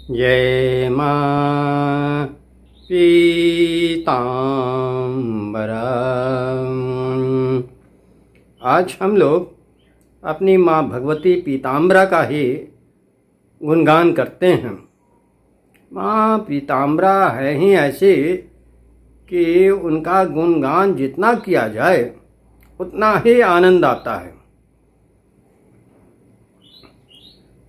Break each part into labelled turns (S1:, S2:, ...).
S1: जय मां पीताम्बरा। आज हम लोग अपनी माँ भगवती पीताम्बरा का ही गुणगान करते हैं। माँ पीताम्बरा है ही ऐसी कि उनका गुणगान जितना किया जाए उतना ही आनंद आता है।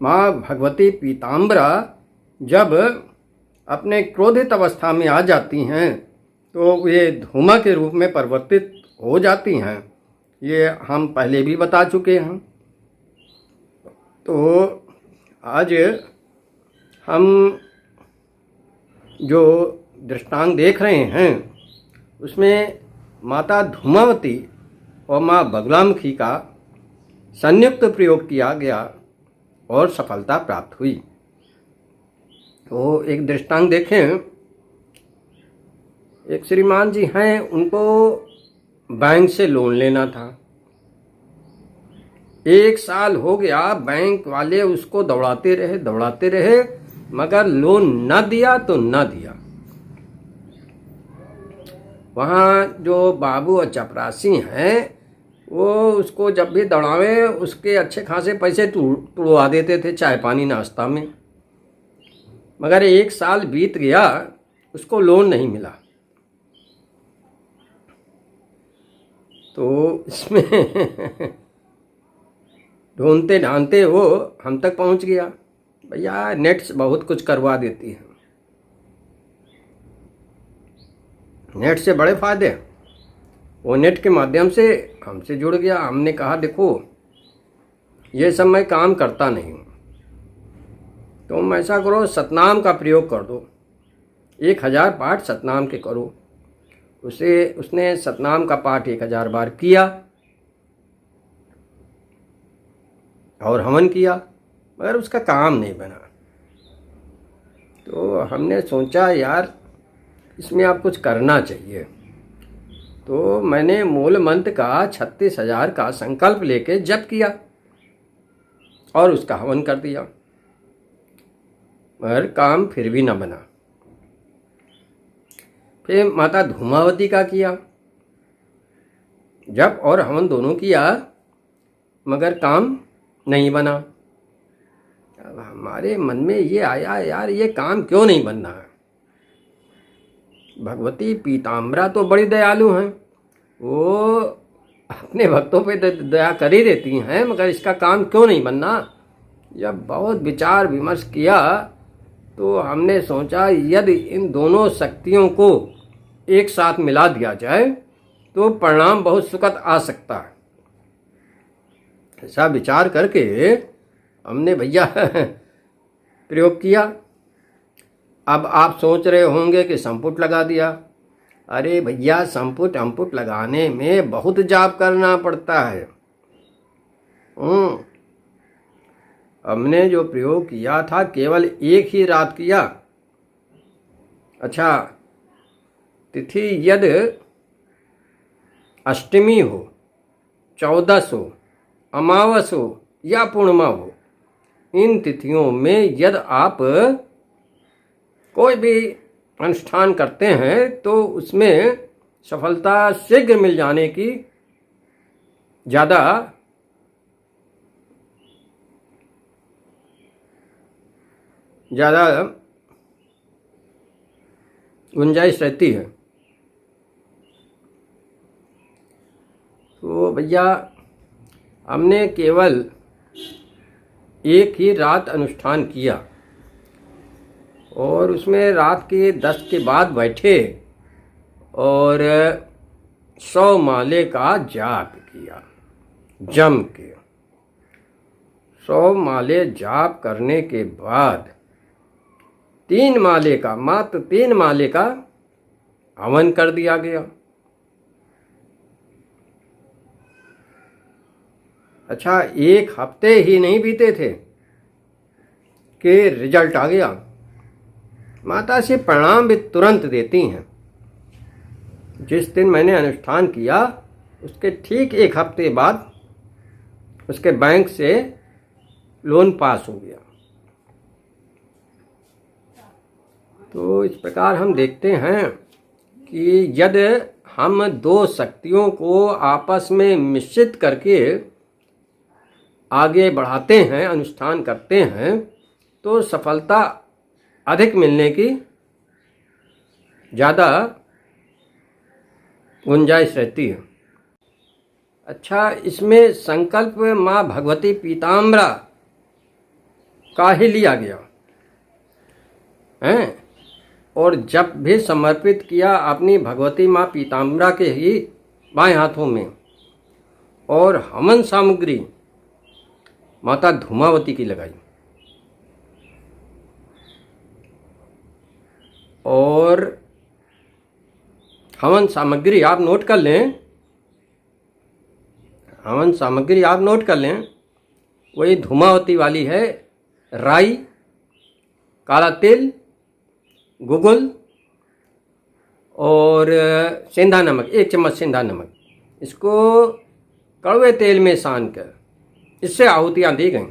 S1: माँ भगवती पीताम्बरा जब अपने क्रोधित अवस्था में आ जाती हैं तो ये धूमा के रूप में परिवर्तित हो जाती हैं। ये हम पहले भी बता चुके हैं। तो आज हम जो दृष्टांत देख रहे हैं उसमें माता धूमावती और माँ बगलामुखी का संयुक्त प्रयोग किया गया और सफलता प्राप्त हुई। तो एक दृष्टांत देखें। एक श्रीमान जी हैं, उनको बैंक से लोन लेना था। 1 साल हो गया, बैंक वाले उसको दौड़ाते रहे मगर लोन न दिया तो न दिया। वहाँ जो बाबू और चपरासी हैं वो उसको जब भी दौड़ावे उसके अच्छे खासे पैसे तुड़वा देते थे चाय पानी नाश्ता में। मगर 1 साल बीत गया, उसको लोन नहीं मिला। तो इसमें ढूंढते ढांढते वो हम तक पहुंच गया। भैया नेट बहुत कुछ करवा देती है, नेट से बड़े फायदे। वो नेट के माध्यम से हमसे जुड़ गया। हमने कहा देखो ये सब मैं काम करता नहीं हूँ, तुम ऐसा करो सतनाम का प्रयोग कर दो, 1000 पाठ सतनाम के करो। उसने सतनाम का पाठ 1000 बार किया और हवन किया, मगर उसका काम नहीं बना। तो हमने सोचा यार इसमें आप कुछ करना चाहिए। तो मैंने मूल मंत्र का 36,000 का संकल्प लेके जप किया और उसका हवन कर दिया, मगर काम फिर भी न बना। फिर माता धूमावती का किया, जप और हवन दोनों किया मगर काम नहीं बना। अब हमारे मन में ये आया यार ये काम क्यों नहीं बन रहा है। भगवती पीताम्बरा तो बड़ी दयालु हैं, वो अपने भक्तों पे दया कर ही देती हैं, मगर इसका काम क्यों नहीं बनना। जब बहुत विचार विमर्श किया तो हमने सोचा यदि इन दोनों शक्तियों को एक साथ मिला दिया जाए तो परिणाम बहुत सुखद आ सकता है। ऐसा विचार करके हमने भैया प्रयोग किया। अब आप सोच रहे होंगे कि संपुट लगा दिया। अरे भैया संपुट अंपुट लगाने में बहुत जाप करना पड़ता है। हमने जो प्रयोग किया था केवल 1 ही रात किया। अच्छा, तिथि यदि अष्टमी हो, 14 हो, अमावस हो या पूर्णिमा हो, इन तिथियों में यदि आप कोई भी अनुष्ठान करते हैं तो उसमें सफलता शीघ्र मिल जाने की ज़्यादा गुंजाइश रहती है। तो भैया हमने केवल 1 ही रात अनुष्ठान किया और उसमें रात के 10 के बाद बैठे और 100 माले का जाप किया जम के। 100 माले जाप करने के बाद 3 माले का, मात्र 3 माले का हवन कर दिया गया। अच्छा, 1 हफ्ते ही नहीं बीते थे कि रिजल्ट आ गया। माता से प्रणाम भी तुरंत देती हैं। जिस दिन मैंने अनुष्ठान किया उसके ठीक 1 हफ्ते बाद उसके बैंक से लोन पास हो गया। तो इस प्रकार हम देखते हैं कि यदि हम दो शक्तियों को आपस में मिश्रित करके आगे बढ़ाते हैं, अनुष्ठान करते हैं, तो सफलता अधिक मिलने की ज़्यादा गुंजाइश रहती है। अच्छा, इसमें संकल्प माँ भगवती पीताम्बरा का ही लिया गया है, और जब भी समर्पित किया अपनी भगवती माँ पीताम्बरा के ही बाएं हाथों में, और हवन सामग्री माता धूमावती की लगाई। और हवन सामग्री आप नोट कर लें, हवन सामग्री आप नोट कर लें, वही धूमावती वाली है। राई, काला तिल, गुगुल और सेंधा नमक, 1 चम्मच सेंधा नमक, इसको कड़वे तेल में सान कर इससे आहुतियाँ दी गईं।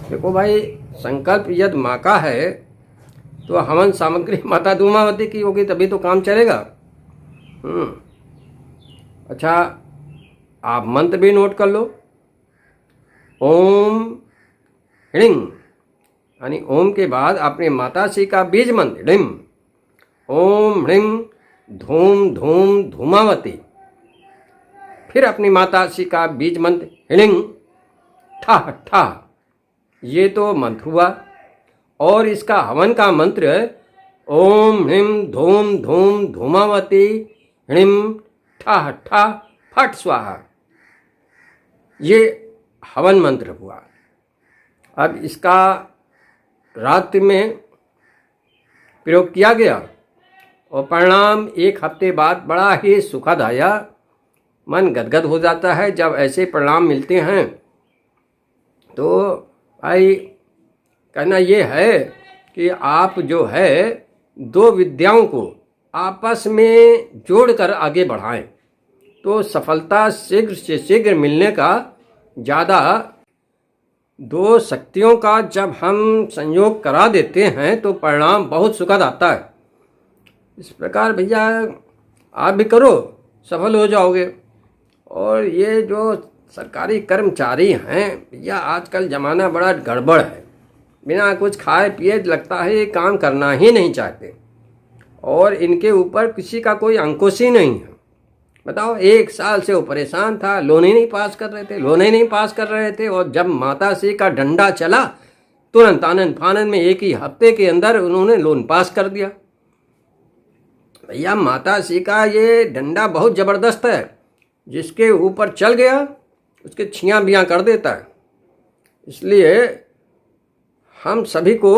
S1: देखो भाई, संकल्प यदि माँ का है तो हवन सामग्री माता धूमावती की होगी, तभी तो काम चलेगा। अच्छा, आप मंत्र भी नोट कर लो। ओम ह्रीं, यानी ओम के बाद अपने माताश्री का बीज मंत्र ह्रीं, ओम ह्रीं धूम धूम धूमावती। फिर अपनी माताश्री का बीज मंत्र ह्रीं ठा ठा, ये तो मंत्र हुआ। और इसका हवन का मंत्र ओम ह्रीं धूम धूम धूमावती ह्रीं ठा ठा फट स्वाहा, ये हवन मंत्र हुआ। अब इसका रात्रि में प्रयोग किया गया और परिणाम 1 हफ्ते बाद बड़ा ही सुखद आया। मन गदगद हो जाता है जब ऐसे परिणाम मिलते हैं। तो भाई कहना ये है कि आप जो है दो विद्याओं को आपस में जोड़कर आगे बढ़ाएं, तो सफलता शीघ्र से शीघ्र मिलने का ज़्यादा। दो शक्तियों का जब हम संयोग करा देते हैं तो परिणाम बहुत सुखद आता है। इस प्रकार भैया आप भी करो, सफल हो जाओगे। और ये जो सरकारी कर्मचारी हैं भैया, आजकल ज़माना बड़ा गड़बड़ है। बिना कुछ खाए पिए लगता है ये काम करना ही नहीं चाहते, और इनके ऊपर किसी का कोई अंकुश ही नहीं है। बताओ, 1 साल से वो परेशान था, लोन ही नहीं पास कर रहे थे, और जब माताश्री का डंडा चला तुरंत आनंद फानंद में 1 ही हफ्ते के अंदर उन्होंने लोन पास कर दिया। भैया, माताश्री का ये डंडा बहुत ज़बरदस्त है, जिसके ऊपर चल गया उसके छियाँ बियाँ कर देता है। इसलिए हम सभी को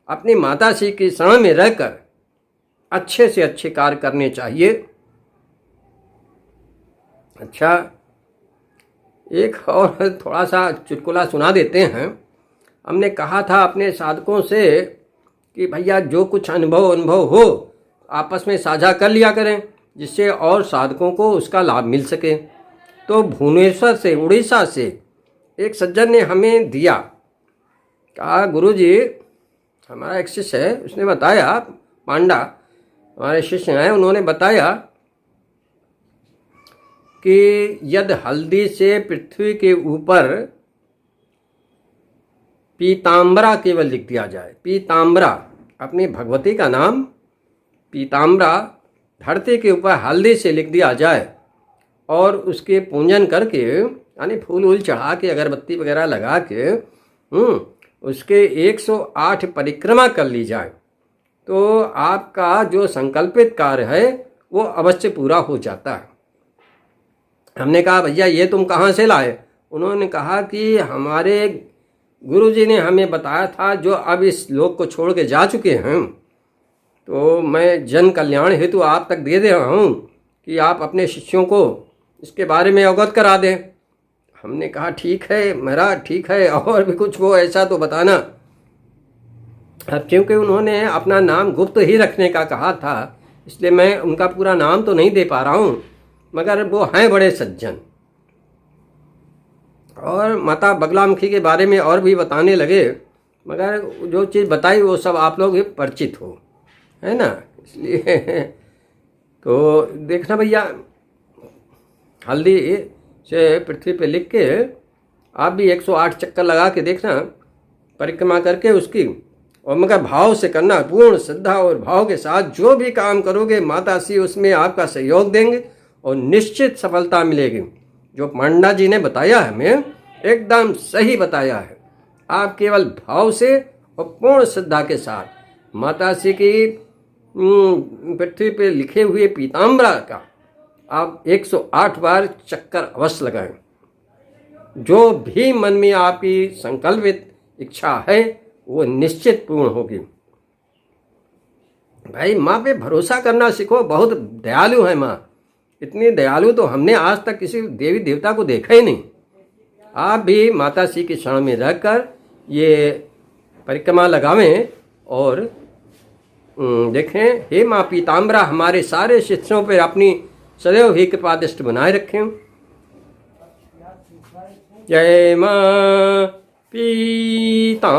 S1: अपनी माताश्री की शरण में रहकर अच्छे से अच्छे कार्य करने चाहिए। अच्छा, एक और थोड़ा सा चुटकुला सुना देते हैं। हमने कहा था अपने साधकों से कि भैया जो कुछ अनुभव हो आपस में साझा कर लिया करें, जिससे और साधकों को उसका लाभ मिल सके। तो भुवनेश्वर से, उड़ीसा से एक सज्जन ने हमें दिया, कहा गुरुजी, हमारा एक शिष्य है, उसने बताया, पांडा हमारे शिष्य हैं, उन्होंने बताया कि यदि हल्दी से पृथ्वी के ऊपर पीताम्बरा केवल लिख दिया जाए, पीताम्बरा अपनी भगवती का नाम पीताम्बरा धरती के ऊपर हल्दी से लिख दिया जाए और उसके पूजन करके, यानी फूल वूल चढ़ा के अगरबत्ती वगैरह लगा के उसके 108 परिक्रमा कर ली जाए, तो आपका जो संकल्पित कार्य है वो अवश्य पूरा हो जाता है। हमने कहा भैया ये तुम कहाँ से लाए? उन्होंने कहा कि हमारे गुरुजी ने हमें बताया था, जो अब इस लोक को छोड़ के जा चुके हैं, तो मैं जन कल्याण हेतु आप तक दे रहा हूँ कि आप अपने शिष्यों को इसके बारे में अवगत करा दें। हमने कहा ठीक है महाराज, ठीक है, और भी कुछ हो ऐसा तो बताना। अब क्योंकि उन्होंने अपना नाम गुप्त ही रखने का कहा था, इसलिए मैं उनका पूरा नाम तो नहीं दे पा रहा हूँ, मगर वो हैं बड़े सज्जन। और माता बगलामुखी के बारे में और भी बताने लगे मगर जो चीज़ बताई वो सब आप लोग भी परिचित हो, है ना। इसलिए तो देखना भैया, हल्दी से पृथ्वी पे लिख के आप भी 108 चक्कर लगा के देखना, परिक्रमा करके उसकी, और मगर भाव से करना, पूर्ण श्रद्धा और भाव के साथ जो भी काम करोगे माता श्री उसमें आपका सहयोग देंगे और निश्चित सफलता मिलेगी। जो पांडा जी ने बताया है हमें एकदम सही बताया है। आप केवल भाव से और पूर्ण श्रद्धा के साथ माता श्री की पृथ्वी पे लिखे हुए पीताम्बरा का आप 108 बार चक्कर अवश्य लगाएं। जो भी मन में आपकी संकल्पित इच्छा है वो निश्चित पूर्ण होगी। भाई माँ पे भरोसा करना सीखो, बहुत दयालु है माँ। इतनी दयालु तो हमने आज तक किसी देवी देवता को देखा ही नहीं। आप भी माता श्री के शरण में रहकर ये परिक्रमा लगावें और देखें। हे माँ पीताम्बरा हमारे सारे शिष्यों पर अपनी सदैव ही कृपा दृष्टि बनाए रखें। जय माँ पीताम्बरा।